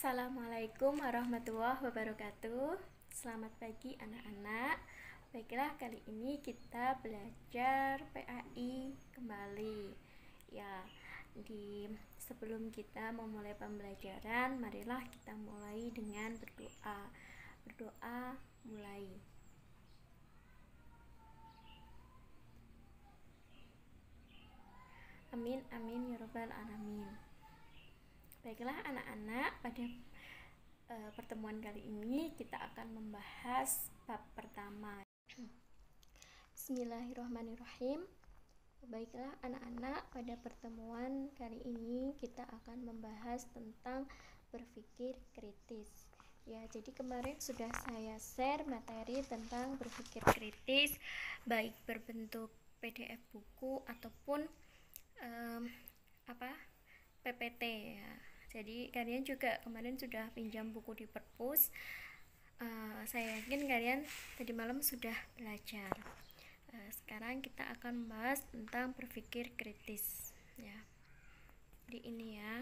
Assalamualaikum warahmatullahi wabarakatuh. Selamat pagi anak-anak. Baiklah, kali ini kita belajar PAI kembali. Ya, sebelum kita memulai pembelajaran, marilah kita mulai dengan berdoa. Berdoa mulai. Amin amin ya rabbal alamin. Baiklah anak-anak, pada pertemuan kali ini kita akan membahas bab pertama. Bismillahirrahmanirrahim. Baiklah anak-anak, pada pertemuan kali ini kita akan membahas tentang berpikir kritis. Ya, jadi kemarin sudah saya share materi tentang berpikir kritis, baik berbentuk PDF buku ataupun PPT ya. Jadi kalian juga kemarin sudah pinjam buku di perpus. Saya yakin kalian tadi malam sudah belajar. Sekarang kita akan membahas tentang berpikir kritis ya. Di ini ya.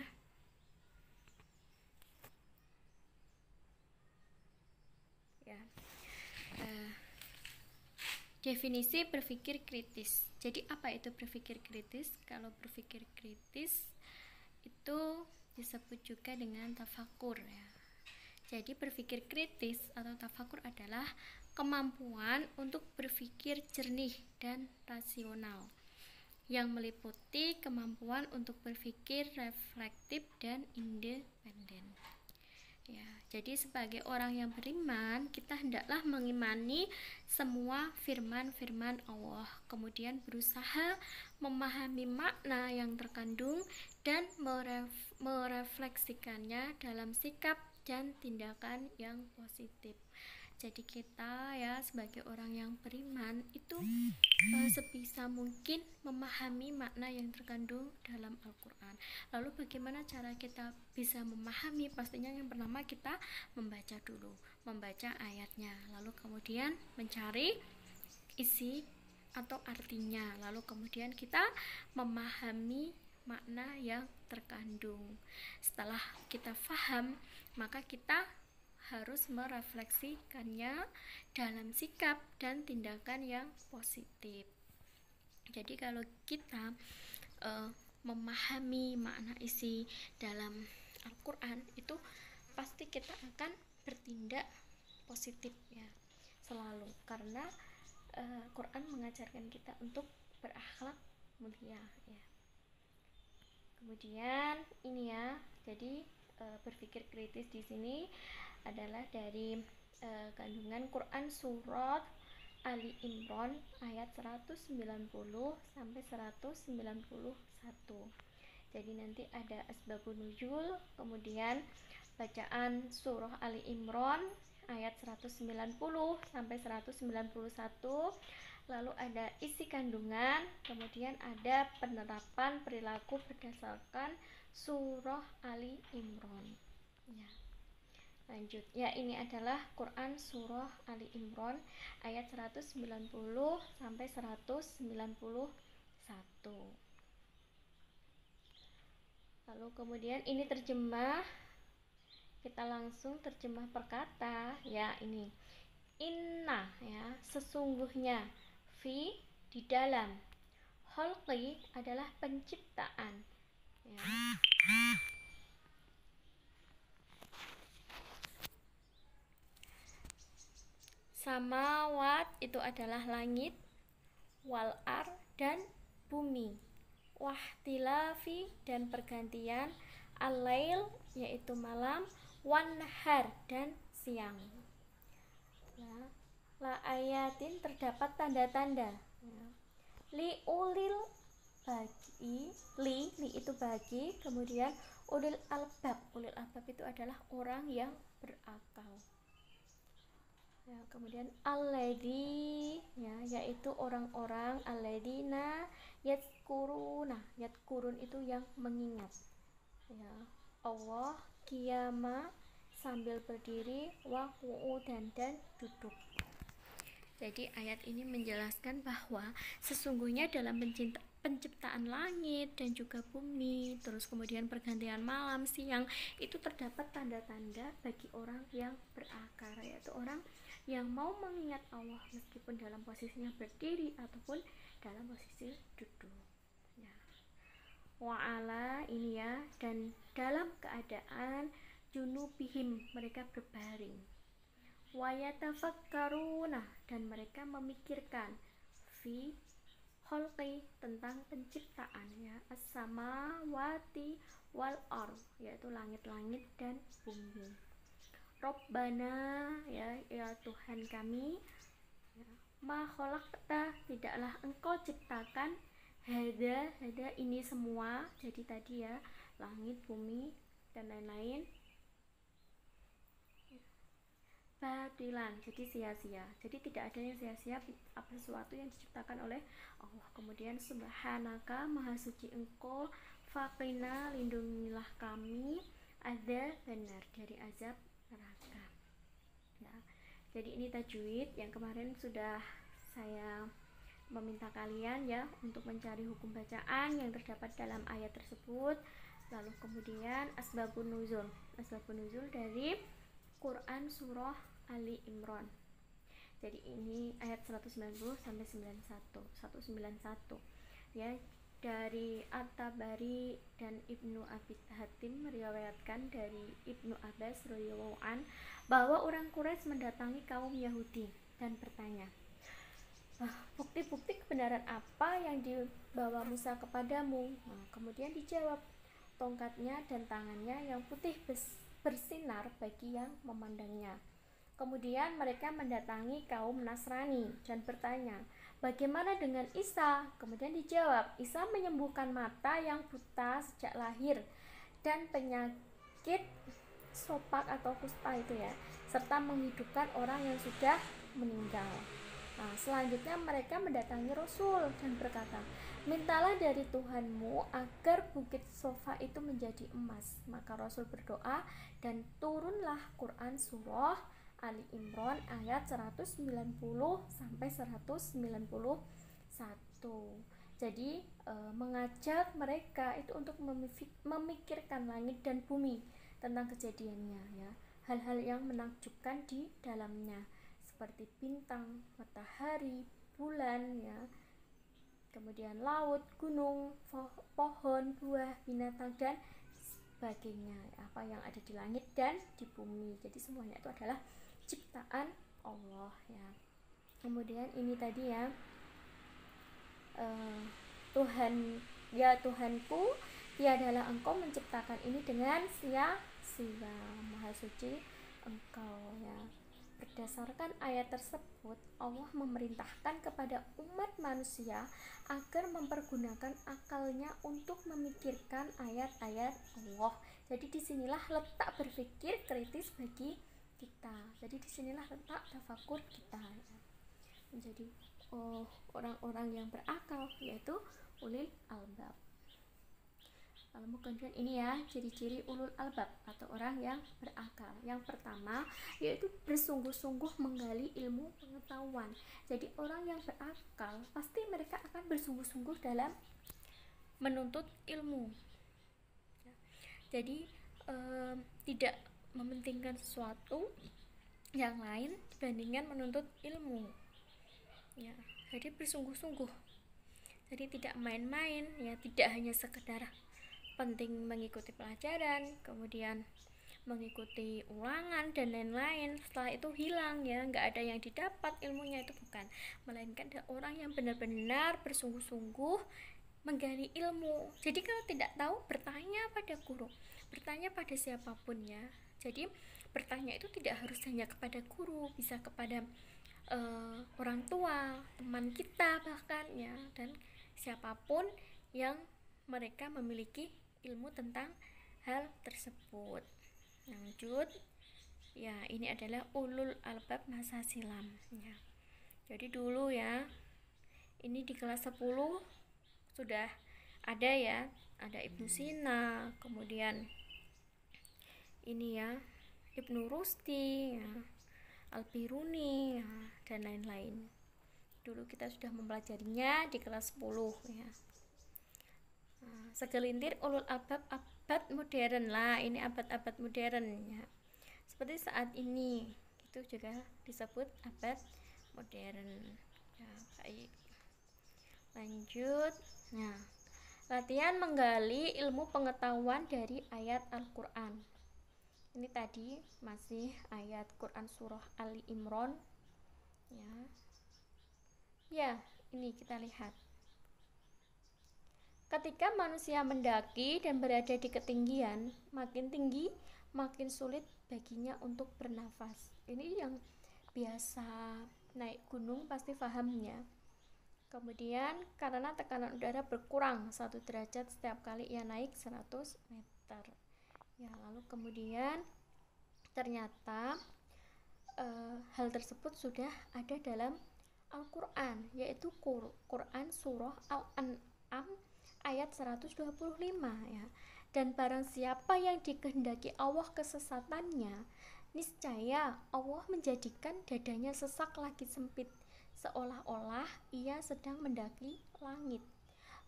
Definisi berpikir kritis. Jadi apa itu berpikir kritis? Kalau berpikir kritis itu disebut juga dengan tafakur ya. Jadi berpikir kritis atau tafakur adalah kemampuan untuk berpikir jernih dan rasional yang meliputi kemampuan untuk berpikir reflektif dan independen. Ya, jadi sebagai orang yang beriman, kita hendaklah mengimani semua firman-firman Allah, kemudian berusaha memahami makna yang terkandung dan merefleksikannya dalam sikap dan tindakan yang positif. Jadi kita ya sebagai orang yang beriman itu sebisa mungkin memahami makna yang terkandung dalam Al-Quran. Lalu bagaimana cara kita bisa memahami? Pastinya yang pertama kita membaca dulu, membaca ayatnya, lalu kemudian mencari isi atau artinya, lalu kemudian kita memahami makna yang terkandung. Setelah kita paham, maka kita harus merefleksikannya dalam sikap dan tindakan yang positif. Jadi kalau kita memahami makna isi dalam Al-Quran, itu pasti kita akan bertindak positif ya, selalu, karena Quran mengajarkan kita untuk berakhlak mulia ya. Kemudian ini ya, jadi berpikir kritis di sini adalah dari kandungan Quran surat Ali Imran ayat 190 sampai 191. Jadi nanti ada asbabun nuzul, kemudian bacaan surah Ali Imran ayat 190 sampai 191, lalu ada isi kandungan, kemudian ada penerapan perilaku berdasarkan surah Ali Imran ya. Lanjut ya, ini adalah Quran surah Ali Imran ayat 190 sampai 191. Lalu kemudian ini terjemah, kita langsung terjemah per kata ya. Ini inna ya, sesungguhnya, fi di dalam, khalqi adalah penciptaan ya. Samawat itu adalah langit, wal ar dan bumi, wahtilafi dan pergantian, al-lail yaitu malam, wan nahar dan siang ya. La ayatin terdapat tanda-tanda ya. Li ulil bagi, li itu bagi, kemudian ulil albab itu adalah orang yang berakal ya. Kemudian alladzi ya, yaitu orang-orang, alladzina yadkurun itu yang mengingat ya Allah, qiyama sambil berdiri, wa qu'udan dan duduk. Jadi ayat ini menjelaskan bahwa sesungguhnya dalam penciptaan langit dan juga bumi, terus kemudian pergantian malam siang, itu terdapat tanda-tanda bagi orang yang berakal, yaitu orang yang mau mengingat Allah meskipun dalam posisinya berdiri ataupun dalam posisi duduk ya. Wa'ala ini ya, dan dalam keadaan junubihim, mereka berbaring, wayatafakkaruna, dan mereka memikirkan, fi kholqi, tentang penciptaan ya, as-samawati wal ard, yaitu langit-langit dan bumi. Robbana ya Tuhan kami, ya, ma khalaqta, tidaklah engkau ciptakan, hada ini semua, jadi tadi ya langit, bumi dan lain-lain, batilan, jadi sia-sia, jadi tidak ada yang sia-sia apa sesuatu yang diciptakan oleh Allah. Kemudian subhanaka, maha suci engkau, faqina, lindungilah kami, ada benar dari azab neraka ya. Jadi ini tajwid yang kemarin sudah saya meminta kalian ya untuk mencari hukum bacaan yang terdapat dalam ayat tersebut. Lalu kemudian asbabun nuzul dari Quran surah Ali Imran. Jadi ini ayat 190 sampai 191 ya. Dari At-Tabari dan Ibnu Abi Hatim meriwayatkan dari Ibnu Abbas radhiyallahu an bahwa orang Quraisy mendatangi kaum Yahudi dan bertanya, bukti-bukti kebenaran apa yang dibawa Musa kepadamu? Kemudian dijawab, tongkatnya dan tangannya yang putih bersinar bagi yang memandangnya. Kemudian mereka mendatangi kaum Nasrani dan bertanya, bagaimana dengan Isa? Kemudian dijawab, Isa menyembuhkan mata yang buta sejak lahir dan penyakit sopak atau kusta itu ya, serta menghidupkan orang yang sudah meninggal. Selanjutnya mereka mendatangi Rasul dan berkata, mintalah dari Tuhanmu agar bukit Sofa itu menjadi emas. Maka Rasul berdoa dan turunlah Quran surah Ali Imran ayat 190 sampai 191. Jadi mengajak mereka itu untuk memikirkan langit dan bumi tentang kejadiannya ya, hal-hal yang menakjubkan di dalamnya seperti bintang, matahari, bulan ya, kemudian laut, gunung, pohon, buah, binatang dan sebagainya, apa yang ada di langit dan di bumi. Jadi semuanya itu adalah ciptaan Allah ya. Kemudian ini tadi ya, Tuhanku, tiadalah engkau menciptakan ini dengan sia-sia, maha suci engkau ya. Berdasarkan ayat tersebut, Allah memerintahkan kepada umat manusia agar mempergunakan akalnya untuk memikirkan ayat-ayat Allah. Jadi disinilah letak berpikir kritis bagi kita. Jadi disinilah letak tafakur kita ya. Menjadi orang-orang yang berakal, yaitu ulil albab. Lalu kemudian ini ya ciri-ciri ulul albab atau orang yang berakal. Yang pertama yaitu bersungguh-sungguh menggali ilmu pengetahuan. Jadi orang yang berakal pasti mereka akan bersungguh-sungguh dalam menuntut ilmu. Jadi tidak mementingkan sesuatu yang lain dibandingkan menuntut ilmu. Ya, jadi bersungguh-sungguh. Jadi tidak main-main ya, tidak hanya sekedar penting mengikuti pelajaran, kemudian mengikuti ulangan dan lain-lain, setelah itu hilang ya, nggak ada yang didapat ilmunya, itu bukan, melainkan ada orang yang benar-benar bersungguh-sungguh menggali ilmu. Jadi kalau tidak tahu, bertanya pada guru, bertanya pada siapapun ya. Jadi bertanya itu tidak harus hanya kepada guru, bisa kepada orang tua, teman kita bahkan ya, dan siapapun yang mereka memiliki ilmu tentang hal tersebut. Lanjut ya, ini adalah ulul albab masa silam ya. Jadi dulu ya, ini di kelas 10 sudah ada ya, ada Ibnu Sina, kemudian ini ya Ibnu Rusti ya, Al-Biruni ya, dan lain-lain. Dulu kita sudah mempelajarinya di kelas 10 ya. Segelintir ulul albab abad modern lah, ini abad-abad modern ya. Seperti saat ini itu juga disebut abad modern ya. Baik, lanjut. Nah, latihan menggali ilmu pengetahuan dari ayat Al-Quran. Ini tadi masih ayat Quran surah Ali Imran ya. Ya, ini kita lihat. Ketika manusia mendaki dan berada di ketinggian, makin tinggi, makin sulit baginya untuk bernafas. Ini yang biasa naik gunung pasti pahamnya. Kemudian karena tekanan udara berkurang 1 derajat setiap kali ia naik 100 meter. Ya, lalu kemudian ternyata hal tersebut sudah ada dalam Al-Quran, yaitu Quran surah Al-An'am ayat 125 ya. Dan barang siapa yang dikehendaki Allah kesesatannya, niscaya Allah menjadikan dadanya sesak lagi sempit, seolah-olah ia sedang mendaki langit.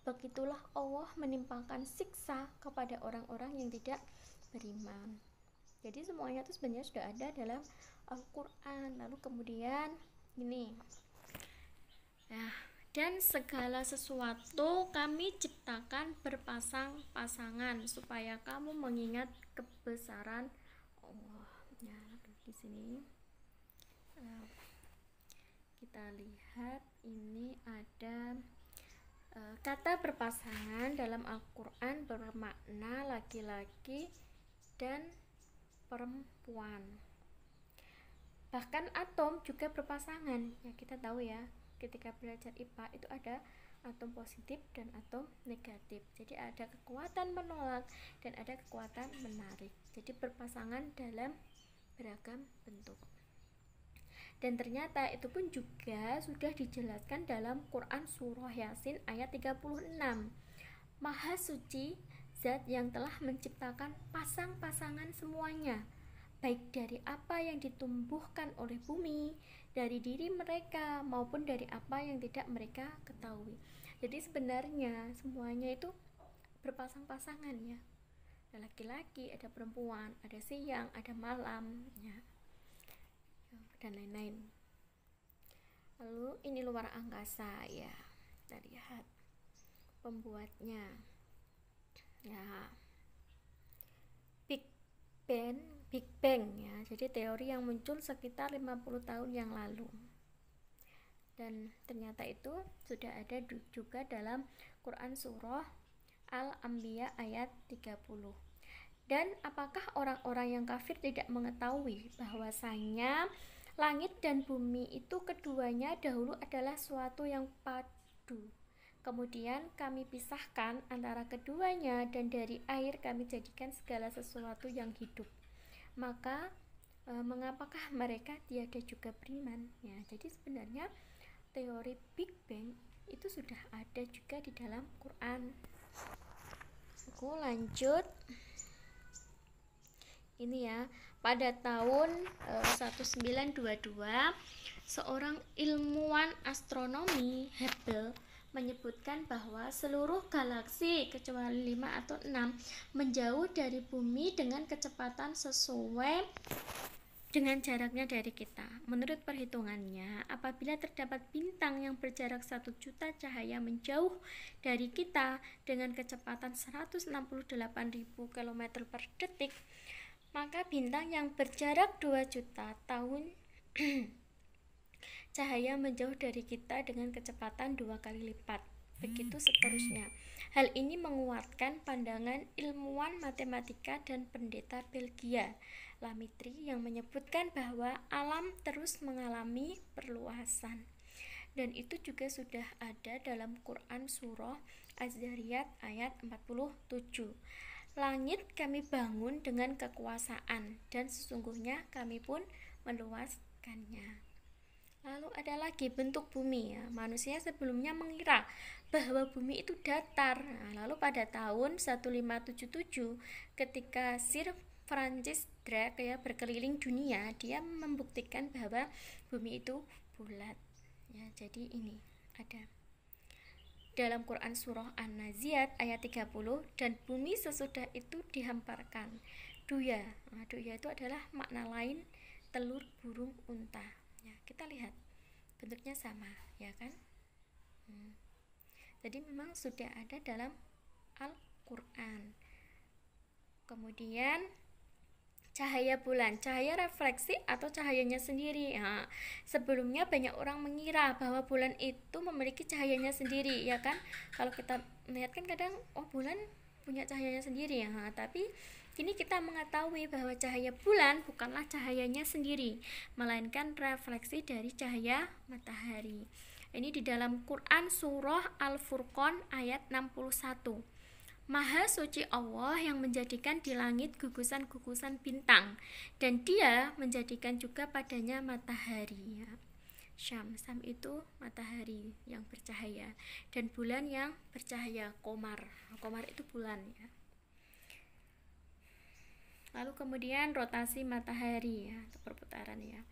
Begitulah Allah menimpakan siksa kepada orang-orang yang tidak beriman. Jadi semuanya itu sebenarnya sudah ada dalam Al-Quran. Lalu kemudian ini ya, dan segala sesuatu kami ciptakan berpasang-pasangan supaya kamu mengingat kebesaran Allah. Ya, di sini kita lihat ini ada kata berpasangan dalam Al-Quran bermakna laki-laki dan perempuan. Bahkan atom juga berpasangan. Ya, kita tahu ya, ketika belajar IPA itu ada atom positif dan atom negatif. Jadi ada kekuatan menolak dan ada kekuatan menarik. Jadi berpasangan dalam beragam bentuk. Dan ternyata itu pun juga sudah dijelaskan dalam Quran surah Yasin ayat 36. Maha suci Zat yang telah menciptakan pasang-pasangan semuanya, baik dari apa yang ditumbuhkan oleh bumi, dari diri mereka, maupun dari apa yang tidak mereka ketahui. Jadi sebenarnya semuanya itu berpasang-pasangan ya. Ada laki-laki, ada perempuan, ada siang, ada malam ya, dan lain-lain. Lalu ini luar angkasa ya, kita lihat pembuatnya ya, Big Bang ya. Jadi teori yang muncul sekitar 50 tahun yang lalu. Dan ternyata itu sudah ada juga dalam Quran surah Al-Anbiya ayat 30. Dan apakah orang-orang yang kafir tidak mengetahui bahwasanya langit dan bumi itu keduanya dahulu adalah suatu yang padu. Kemudian kami pisahkan antara keduanya, dan dari air kami jadikan segala sesuatu yang hidup. Maka mengapakah mereka tiada juga beriman? Ya, jadi sebenarnya teori Big Bang itu sudah ada juga di dalam Quran. Aku lanjut. Ini ya, pada tahun 1922 seorang ilmuwan astronomi Hubble menyebutkan bahwa seluruh galaksi kecuali 5 atau 6 menjauh dari bumi dengan kecepatan sesuai dengan jaraknya dari kita. Menurut perhitungannya, apabila terdapat bintang yang berjarak 1 juta cahaya menjauh dari kita dengan kecepatan 168.000 km per detik, maka bintang yang berjarak 2 juta tahun cahaya menjauh dari kita dengan kecepatan 2 kali lipat. Begitu seterusnya. Hal ini menguatkan pandangan ilmuwan matematika dan pendeta Belgia, Lamitri, yang menyebutkan bahwa alam terus mengalami perluasan. Dan itu juga sudah ada dalam Quran surah Az-Zariyat ayat 47. Langit kami bangun dengan kekuasaan, dan sesungguhnya kami pun meluaskannya. Lalu ada lagi bentuk bumi ya. Manusia sebelumnya mengira bahwa bumi itu datar. Lalu pada tahun 1577 ketika Sir Francis Drake ya berkeliling dunia, dia membuktikan bahwa bumi itu bulat. Ya, jadi ini ada. dalam Quran surah An-Naziat ayat 30, dan bumi sesudah itu dihamparkan. Duya. Nah, duya itu adalah makna lain telur burung unta. Ya, kita lihat bentuknya sama, ya kan? Jadi memang sudah ada dalam Al-Quran. Kemudian cahaya bulan, cahaya refleksi atau cahayanya sendiri. Nah, sebelumnya banyak orang mengira bahwa bulan itu memiliki cahayanya sendiri, ya kan? Kalau kita melihat kan kadang bulan punya cahayanya sendiri ya. Nah, tapi kini kita mengetahui bahwa cahaya bulan bukanlah cahayanya sendiri, melainkan refleksi dari cahaya matahari. Ini di dalam Quran surah Al-Furqan ayat 61. Maha suci Allah yang menjadikan di langit gugusan-gugusan bintang, dan Dia menjadikan juga padanya matahari. Syams itu matahari yang bercahaya, dan bulan yang bercahaya, qomar. Qomar itu bulan ya. Lalu kemudian rotasi matahari ya, atau perputaran ya.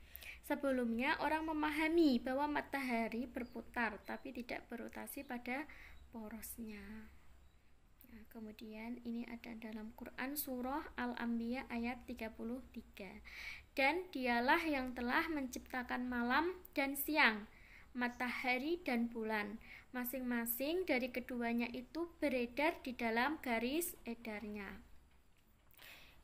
Sebelumnya orang memahami bahwa matahari berputar tapi tidak berotasi pada porosnya. Nah, kemudian ini ada dalam Quran surah Al-Anbiya ayat 33. Dan dialah yang telah menciptakan malam dan siang, matahari dan bulan, masing-masing dari keduanya itu beredar di dalam garis edarnya.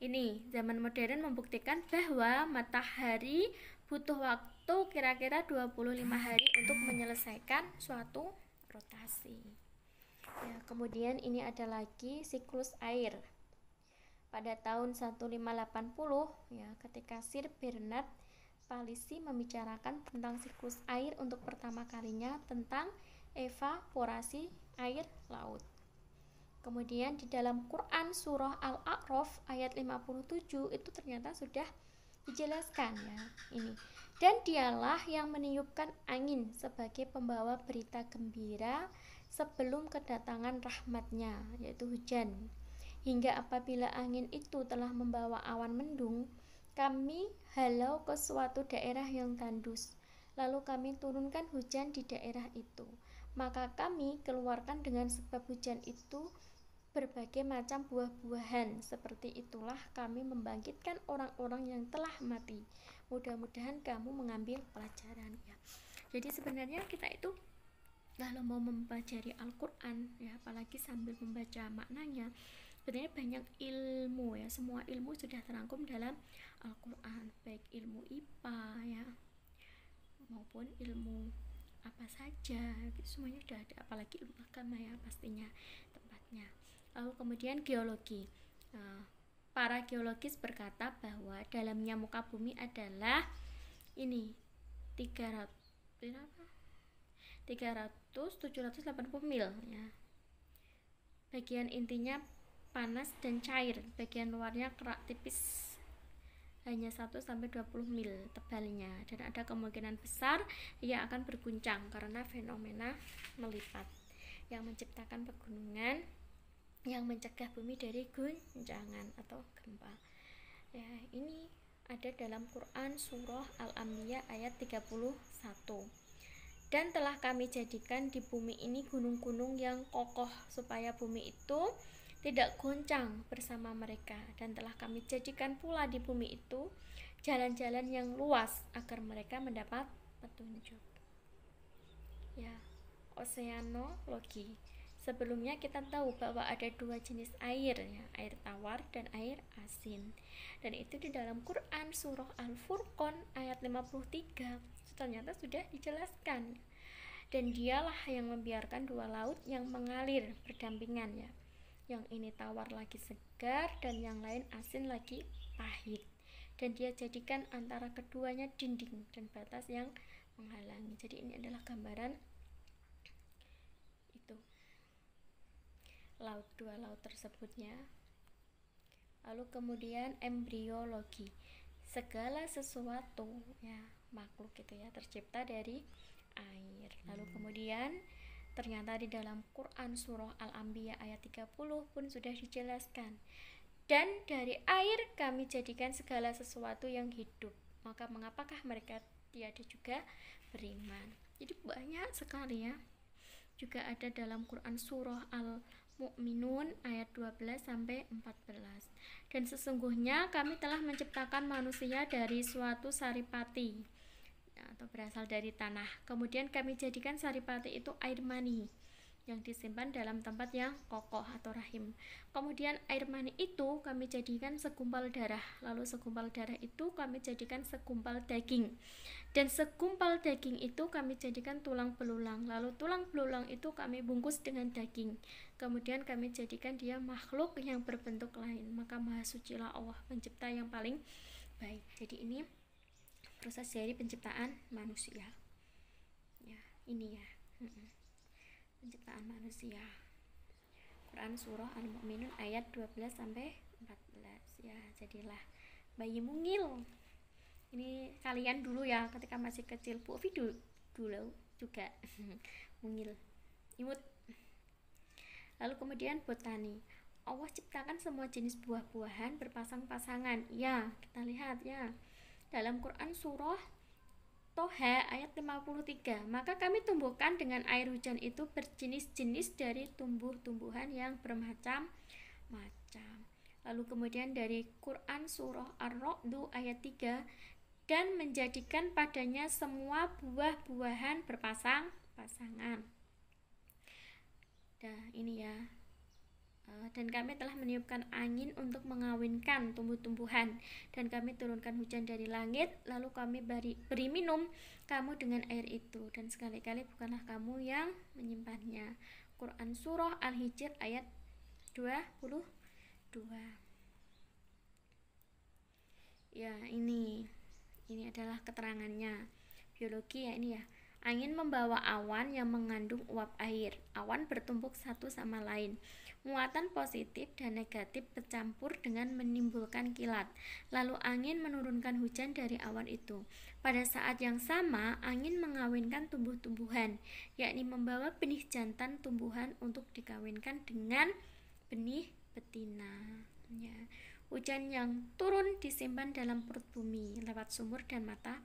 Ini zaman modern membuktikan bahwa matahari butuh waktu kira-kira 25 hari untuk menyelesaikan suatu rotasi. Ya, kemudian ini ada lagi siklus air. Pada tahun 1580 ya, ketika Sir Bernard Palissy membicarakan tentang siklus air untuk pertama kalinya tentang evaporasi air laut. Kemudian di dalam Quran surah Al-A'raf ayat 57 itu ternyata sudah dijelaskan ya. Ini. Dan dialah yang meniupkan angin sebagai pembawa berita gembira sebelum kedatangan rahmatnya, yaitu hujan. Hingga apabila angin itu telah membawa awan mendung, kami halau ke suatu daerah yang tandus. Lalu kami turunkan hujan di daerah itu. Maka kami keluarkan dengan sebab hujan itu berbagai macam buah-buahan. Seperti itulah kami membangkitkan orang-orang yang telah mati. Mudah-mudahan kamu mengambil pelajaran ya. Jadi sebenarnya kita itu kalau mau mempelajari Al-Quran ya, apalagi sambil membaca maknanya, sebenarnya banyak ilmu ya, semua ilmu sudah terangkum dalam Al-Quran, baik ilmu IPA ya maupun ilmu apa saja, semuanya sudah ada, apalagi ilmu agama ya pastinya tempatnya. Lalu kemudian geologi. Para geologis berkata bahwa dalamnya muka bumi adalah ini 780 mil ya. Bagian intinya panas dan cair, bagian luarnya kerak tipis hanya 1-20 mil tebalnya, dan ada kemungkinan besar ia akan berguncang karena fenomena melipat yang menciptakan pegunungan yang mencegah bumi dari guncangan atau gempa. Ya, ini ada dalam Quran surah Al-Anbiya ayat 31. Dan telah kami jadikan di bumi ini gunung-gunung yang kokoh supaya bumi itu tidak goncang bersama mereka, dan telah kami jadikan pula di bumi itu jalan-jalan yang luas agar mereka mendapat petunjuk. Ya, oseanologi. Sebelumnya kita tahu bahwa ada dua jenis air ya, air tawar dan air asin. Dan itu di dalam Quran surah Al-Furqan ayat 53 ternyata sudah dijelaskan. Dan dialah yang membiarkan dua laut yang mengalir berdampingan ya. Yang ini tawar lagi segar dan yang lain asin lagi pahit. Dan dia jadikan antara keduanya dinding dan batas yang menghalangi. Jadi ini adalah gambaran itu laut, dua laut tersebutnya. Lalu kemudian embriologi. Segala sesuatu ya, makhluk itu ya, tercipta dari air. Lalu kemudian ternyata di dalam Quran surah Al-Anbiya ayat 30 pun sudah dijelaskan. Dan dari air kami jadikan segala sesuatu yang hidup. Maka mengapakah mereka tiada juga beriman? Jadi banyak sekali ya juga ada dalam Quran surah Al-Mu'minun ayat 12 sampai 14. Dan sesungguhnya kami telah menciptakan manusia dari suatu saripati atau berasal dari tanah. Kemudian kami jadikan saripati itu air mani yang disimpan dalam tempat yang kokoh atau rahim. Kemudian air mani itu kami jadikan segumpal darah. Lalu segumpal darah itu kami jadikan segumpal daging. Dan segumpal daging itu kami jadikan tulang belulang. Lalu tulang belulang itu kami bungkus dengan daging. Kemudian kami jadikan dia makhluk yang berbentuk lain. Maka Maha Sucilah Allah, pencipta yang paling baik. Jadi ini proses dari penciptaan manusia. Ya, ini ya. Penciptaan manusia. Quran surah Al-Mu'minun ayat 12 sampai 14. Ya, jadilah bayi mungil. Ini kalian dulu ya ketika masih kecil. Bu Ovi dulu juga mungil. Imut. Lalu kemudian botani. Allah ciptakan semua jenis buah-buahan berpasang-pasangan. Ya, kita lihat ya. Dalam Quran surah Toha ayat 53, maka kami tumbuhkan dengan air hujan itu berjenis-jenis dari tumbuh-tumbuhan yang bermacam-macam. Lalu kemudian dari Quran surah Ar-Ra'd ayat 3, dan menjadikan padanya semua buah-buahan berpasang-pasangan. Nah, ini ya. Dan kami telah meniupkan angin untuk mengawinkan tumbuh-tumbuhan, dan kami turunkan hujan dari langit, lalu kami beri minum kamu dengan air itu, dan sekali-kali bukanlah kamu yang menyimpannya. Quran surah Al-Hijr ayat 22. Ya, ini adalah keterangannya. Biologi ya ini ya. Angin membawa awan yang mengandung uap air. Awan bertumpuk satu sama lain. Muatan positif dan negatif bercampur dengan menimbulkan kilat. Lalu angin menurunkan hujan dari awan itu. Pada saat yang sama, angin mengawinkan tumbuh-tumbuhan, yakni membawa benih jantan tumbuhan untuk dikawinkan dengan benih betina. Ya. Hujan yang turun disimpan dalam perut bumi lewat sumur dan mata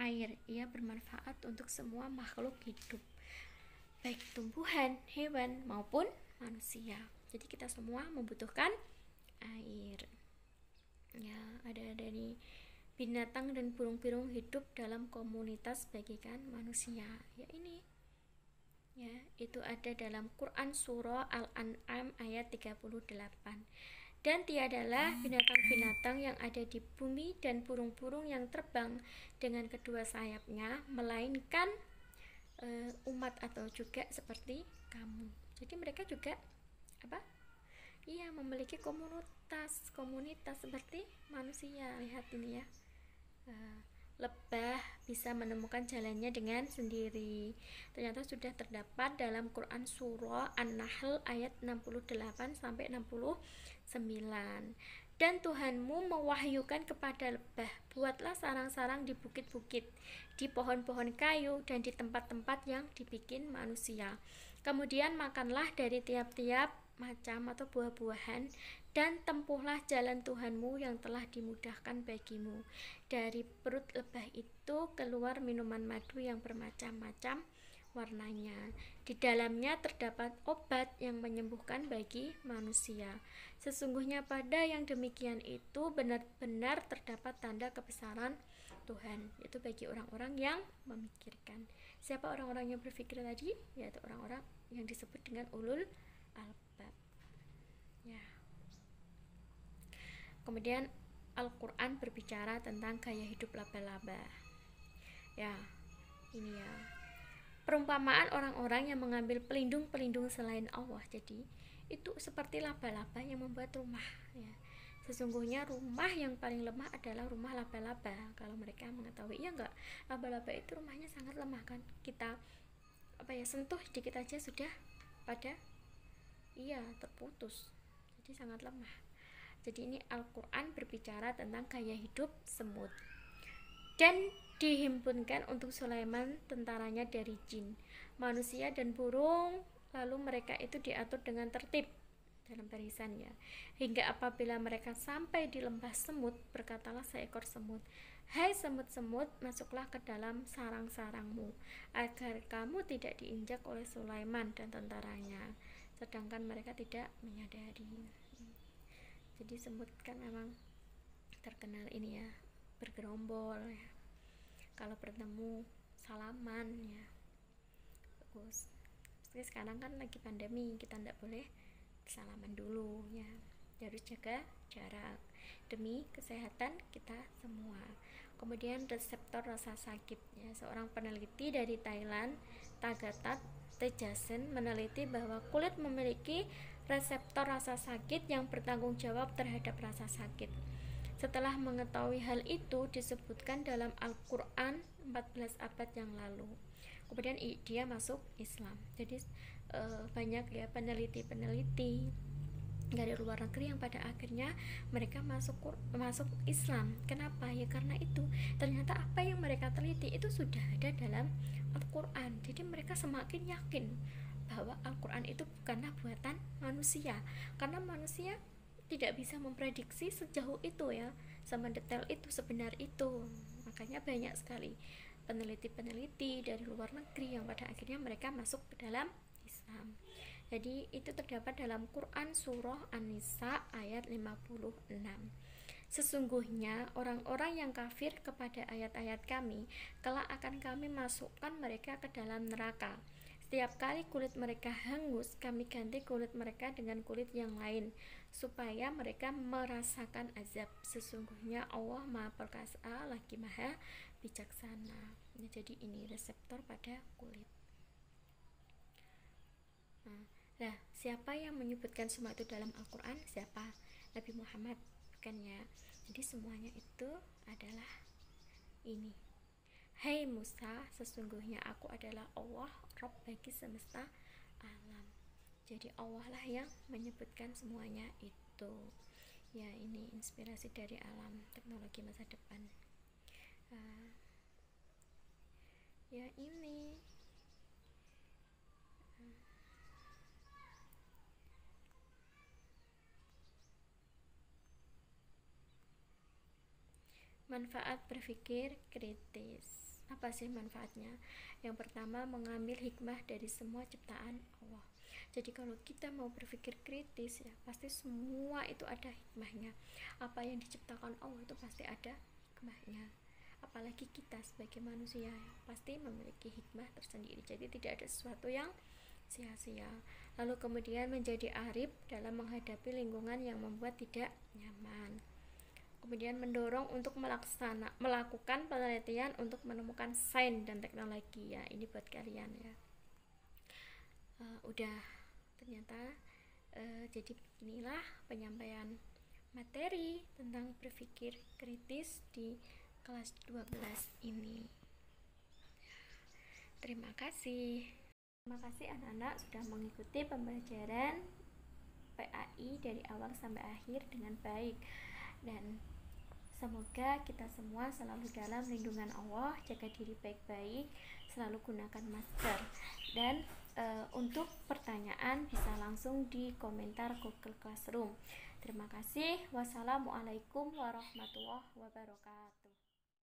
air. Ia bermanfaat untuk semua makhluk hidup, baik tumbuhan, hewan maupun manusia. Jadi kita semua membutuhkan air. Ya, ada dari binatang dan burung-burung hidup dalam komunitas bagikan manusia. Ya ini. Ya, itu ada dalam Quran surah Al-An'am ayat 38. Dan tiadalah binatang-binatang yang ada di bumi dan burung-burung yang terbang dengan kedua sayapnya, melainkan umat atau juga seperti kamu. Jadi mereka juga memiliki komunitas seperti manusia. Lihat ini ya. Lebah bisa menemukan jalannya dengan sendiri. Ternyata sudah terdapat dalam Quran surah An-Nahl ayat 68 sampai 69. Dan Tuhanmu mewahyukan kepada lebah, buatlah sarang-sarang di bukit-bukit, di pohon-pohon kayu, dan di tempat-tempat yang dibikin manusia. Kemudian makanlah dari tiap-tiap macam atau buah-buahan, dan tempuhlah jalan Tuhanmu yang telah dimudahkan bagimu. Dari perut lebah itu keluar minuman madu yang bermacam-macam warnanya. Di dalamnya terdapat obat yang menyembuhkan bagi manusia. Sesungguhnya pada yang demikian itu benar-benar terdapat tanda kebesaran Tuhan, yaitu bagi orang-orang yang memikirkan. Siapa orang-orang yang berpikir tadi? Yaitu orang-orang yang disebut dengan ulul albab. Ya. Kemudian Al-Quran berbicara tentang gaya hidup laba-laba. Ya, ini ya. Perumpamaan orang-orang yang mengambil pelindung-pelindung selain Allah. Jadi itu seperti laba-laba yang membuat rumah. Ya. Sesungguhnya rumah yang paling lemah adalah rumah laba-laba. Kalau mereka mengetahui, ya enggak, laba-laba itu rumahnya sangat lemah kan. Kita sentuh sedikit aja sudah pada terputus. Jadi sangat lemah. Jadi ini Al-Quran berbicara tentang gaya hidup semut. Dan dihimpunkan untuk Sulaiman tentaranya dari jin, manusia dan burung. Lalu mereka itu diatur dengan tertib dalam barisan ya. Hingga apabila mereka sampai di lembah semut, berkatalah seekor semut, "Hai semut-semut, masuklah ke dalam sarang-sarangmu, agar kamu tidak diinjak oleh Sulaiman dan tentaranya." Sedangkan mereka tidak menyadari. Jadi semut kan memang terkenal ini ya, bergerombol ya. Kalau bertemu salaman ya, bagus. Seperti sekarang kan lagi pandemi, kita tidak boleh salaman dulu ya, harus jaga jarak demi kesehatan kita semua. Kemudian reseptor rasa sakit ya, seorang peneliti dari Thailand, Tagatat Tejasen, meneliti bahwa kulit memiliki reseptor rasa sakit yang bertanggung jawab terhadap rasa sakit. Setelah mengetahui hal itu disebutkan dalam Al-Quran 14 abad yang lalu. Kemudian dia masuk Islam. Jadi banyak ya peneliti-peneliti dari luar negeri yang pada akhirnya mereka masuk Islam. Kenapa? Ya karena itu ternyata apa yang mereka teliti itu sudah ada dalam Al-Quran. Jadi mereka semakin yakin bahwa Al-Quran itu bukanlah buatan manusia, karena manusia tidak bisa memprediksi sejauh itu ya, sama detail itu, sebenar itu. Makanya banyak sekali peneliti-peneliti dari luar negeri yang pada akhirnya mereka masuk ke dalam Islam. Jadi itu terdapat dalam Quran surah An-Nisa ayat 56. Sesungguhnya orang-orang yang kafir kepada ayat-ayat kami, kelak akan kami masukkan mereka ke dalam neraka. Setiap kali kulit mereka hangus, kami ganti kulit mereka dengan kulit yang lain, supaya mereka merasakan azab. Sesungguhnya Allah Maha Perkasa lagi Maha Bijaksana. Jadi ini reseptor pada kulit. Nah, siapa yang menyebutkan semua itu dalam Al-Quran? Siapa? Nabi Muhammad, bukan ya? Jadi semuanya itu adalah ini. Hai Musa, sesungguhnya aku adalah Allah, Rabb bagi semesta alam. Jadi Allah lah yang menyebutkan semuanya itu. Ya, ini inspirasi dari alam teknologi masa depan. Ya ini. Manfaat berpikir kritis. Apa sih manfaatnya? Yang pertama, mengambil hikmah dari semua ciptaan Allah. Jadi kalau kita mau berpikir kritis ya, pasti semua itu ada hikmahnya. Apa yang diciptakan Allah itu pasti ada hikmahnya. Apalagi kita sebagai manusia ya, pasti memiliki hikmah tersendiri. Jadi tidak ada sesuatu yang sia-sia. Lalu kemudian menjadi arif dalam menghadapi lingkungan yang membuat tidak nyaman. Kemudian mendorong untuk melakukan penelitian untuk menemukan sains dan teknologi ya, ini buat kalian ya. Udah ternyata jadi inilah penyampaian materi tentang berpikir kritis di kelas 12 ini. Terima kasih anak-anak sudah mengikuti pembelajaran PAI dari awal sampai akhir dengan baik, dan semoga kita semua selalu dalam lindungan Allah, jaga diri baik-baik, selalu gunakan masker. Dan untuk pertanyaan bisa langsung di komentar Google Classroom. Terima kasih. Wassalamualaikum warahmatullahi wabarakatuh.